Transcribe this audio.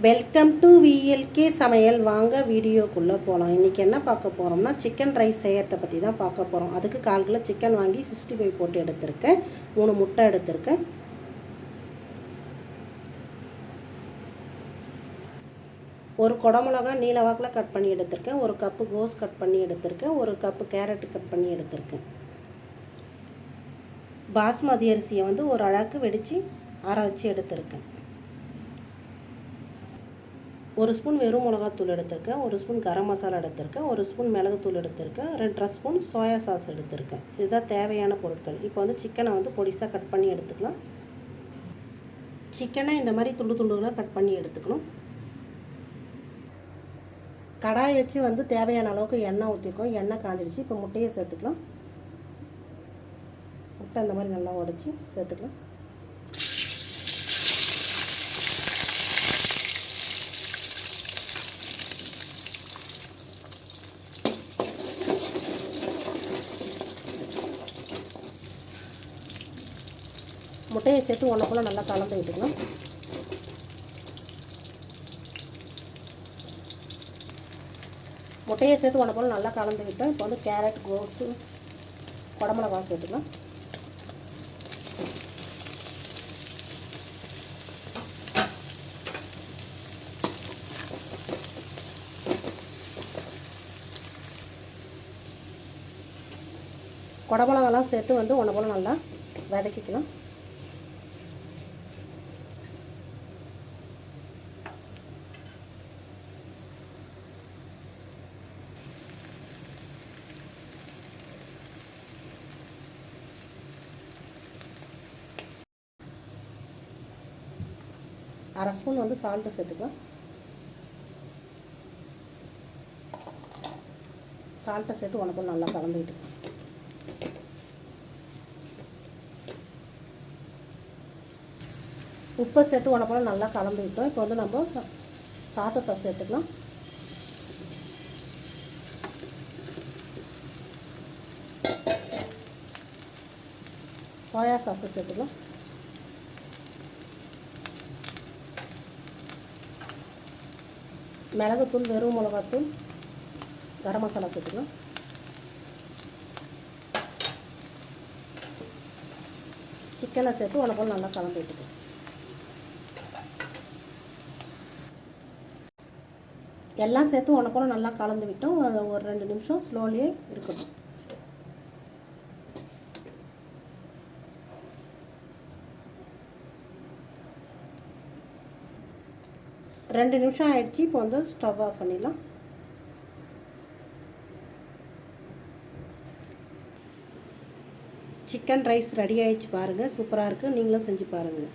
Welcome to VLK சமையல். வாங்க வீடியோக்குள்ளே போகலாம். இன்றைக்கி என்ன பார்க்க போகிறோம்னா சிக்கன் ரைஸ் செய்யறதை பற்றி தான் பார்க்க போகிறோம். அதுக்கு 1/4 கிலோ சிக்கன் வாங்கி 65 போட்டு எடுத்திருக்கேன். 3 முட்டை எடுத்திருக்கேன். ஒரு குடமிளகா நீல வாக்கில் கட் பண்ணி எடுத்திருக்கேன். ஒரு கப்பு கோஸ் கட் பண்ணி எடுத்திருக்கேன். ஒரு கப்பு கேரட் கட் பண்ணி எடுத்திருக்கேன். பாஸ்மதி அரிசியை ஒரு அழகு வெடித்து ஆற வச்சு எடுத்திருக்கேன். ஒரு ஸ்பூன் வெறும் மிளகாத்தூள் எடுத்திருக்கேன். ஒரு ஸ்பூன் கரம் மசாலா எடுத்திருக்கேன். ஒரு ஸ்பூன் மிளகுத்தூள் எடுத்திருக்கேன். 2 ஸ்பூன் சோயா சாஸ் எடுத்திருக்கேன். இதுதான் தேவையான பொருட்கள். இப்போ சிக்கனை பொடிசாக கட் பண்ணி எடுத்துக்கலாம். சிக்கனை இந்த மாதிரி துண்டு துண்டுகளாக கட் பண்ணி எடுத்துக்கணும். கடாய் வச்சு தேவையான அளவுக்கு எண்ணெய் ஊற்றிக்கும். எண்ணெய் காஞ்சிடுச்சு. இப்போ முட்டையை சேர்த்துக்கலாம். முட்டை இந்த மாதிரி நல்லா உடச்சி சேர்த்துக்கலாம். முட்டையை சேர்த்து ஒன்றுக்குள்ள நல்லா கலந்து விட்டுக்கலாம். முட்டையை சேர்த்து ஒன்றுக்குள்ள நல்லா கலந்து விட்டோம். இப்போ கேரட், கோஸு, குடமிளகா சேர்த்துக்கலாம். குடமிளகாலாம் சேர்த்து ஒன்றுக்குள்ள நல்லா வதக்கிக்கலாம். அரை ஸ்பூன் சால்ட்டு சேர்த்துக்கலாம். சால்ட்டை சேர்த்து உனக்கு நல்லா கலந்துக்கிட்டு உப்பை சேர்த்து உனக்கு நல்லா கலந்துக்கிட்டோம். இப்போ நம்ம சாதத்தை சேர்த்துக்கலாம். சோயா சாஸை சேர்த்துக்கலாம். மிளகுத்தூள், வெறும் மிளகாத்தூள், கரம் மசாலா சேர்த்துக்கலாம். சிக்கனை சேர்த்து உனக்கு நல்லா கலந்து விட்டுக்கலாம். எல்லாம் சேர்த்து உனக்கு நல்லா கலந்து விட்டோம். ஒரு 2 நிமிஷம் ஸ்லோலியே இருக்கட்டும். ரெண்டு நிமிஷம் ஆயிடுச்சு. இப்போ ஸ்டவ் ஆஃப் பண்ணிடலாம். சிக்கன் ரைஸ் ரெடி ஆயிடுச்சு பாருங்கள். சூப்பராக இருக்குது. நீங்களும் செஞ்சு பாருங்கள்.